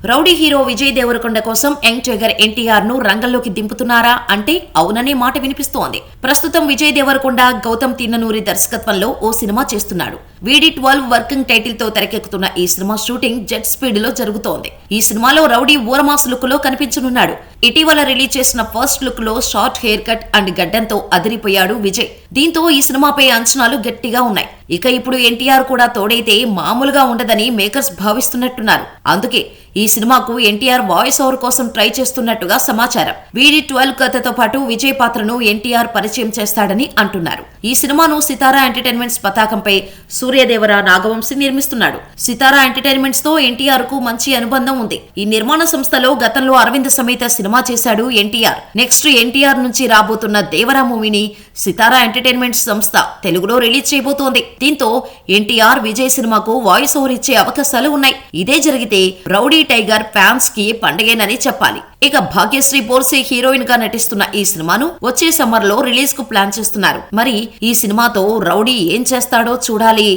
Rowdy hero Vijay Devarakonda కోసం young tiger NTR ను రంగంలోకి దింపుతున్నారా అంటే అవుననే మాట వినిపిస్తోంది. ప్రస్తుతం విజయ్ దేవరకొండ గౌతమ్ తిన్ననూరి దర్శకత్వంలో ఓ సినిమా చేస్తున్నాడు. VD12 వర్కింగ్ టైటిల్ తో తెరకెక్కుతున్న ఈ సినిమా షూటింగ్ జెట్ స్పీడ్ లో జరుగుతోంది. ఈ సినిమాలో రౌడీ ఊరమాస్ లుక్ లో కనిపించనున్నాడు. ఇటీవల రిలీజ్ చేసిన ఫస్ట్ లుక్ లో షార్ట్ హెయిర్ కట్ అండ్ గడ్డంతో అదిరిపోయాడు విజయ్. దీంతో ఈ సినిమాపై అంచనాలు గట్టిగా ఉన్నాయి. ఇక ఇప్పుడు ఎన్టీఆర్ కూడా తోడైతే మామూలుగా ఉండదని మేకర్స్ భావిస్తున్నట్టున్నారు. అందుకే ఈ సినిమాకు ఎన్టీఆర్ వాయిస్ ఓవర్ కోసం ట్రై చేస్తున్నట్టుగా సమాచారం. VD12 కథతో పాటు విజయ్ పాత్రను ఎన్టీఆర్ పరిచయం చేస్తాడని అంటున్నారు. ఈ సినిమాను సితారా ఎంటర్టైన్మెంట్స్ పతాకంపై సూర్యదేవర నాగవంశీ నిర్మిస్తున్నాడు. సితారా ఎంటర్టైన్మెంట్స్ తో ఎన్టీఆర్ కు మంచి అనుబంధం ఉంది. ఈ నిర్మాణ సంస్థలో గతంలో అరవింద్ సమేత సినిమా చేశాడు ఎన్టీఆర్. నెక్స్ట్ ఎన్టీఆర్ నుంచి రాబోతున్న దేవరా మూవీని సితారా ఎంటర్టైన్మెంట్స్ సంస్థ తెలుగులో రిలీజ్ చేయబోతోంది. దీంతో ఎన్టీఆర్ విజయ్ సినిమాకు వాయిస్ ఓవర్ ఇచ్చే అవకాశాలు ఉన్నాయి. ఇదే జరిగితే రౌడీ టైగర్ ఫ్యాన్స్ కి పండగేనని చెప్పాలి. ఇక భాగ్యశ్రీ బోర్సే హీరోయిన్ గా నటిస్తున్న ఈ సినిమాను వచ్చే సమ్మర్ లో రిలీజ్ కు ప్లాన్ చేస్తున్నారు. మరి ఈ సినిమాతో రౌడీ ఏం చేస్తాడో చూడాలి.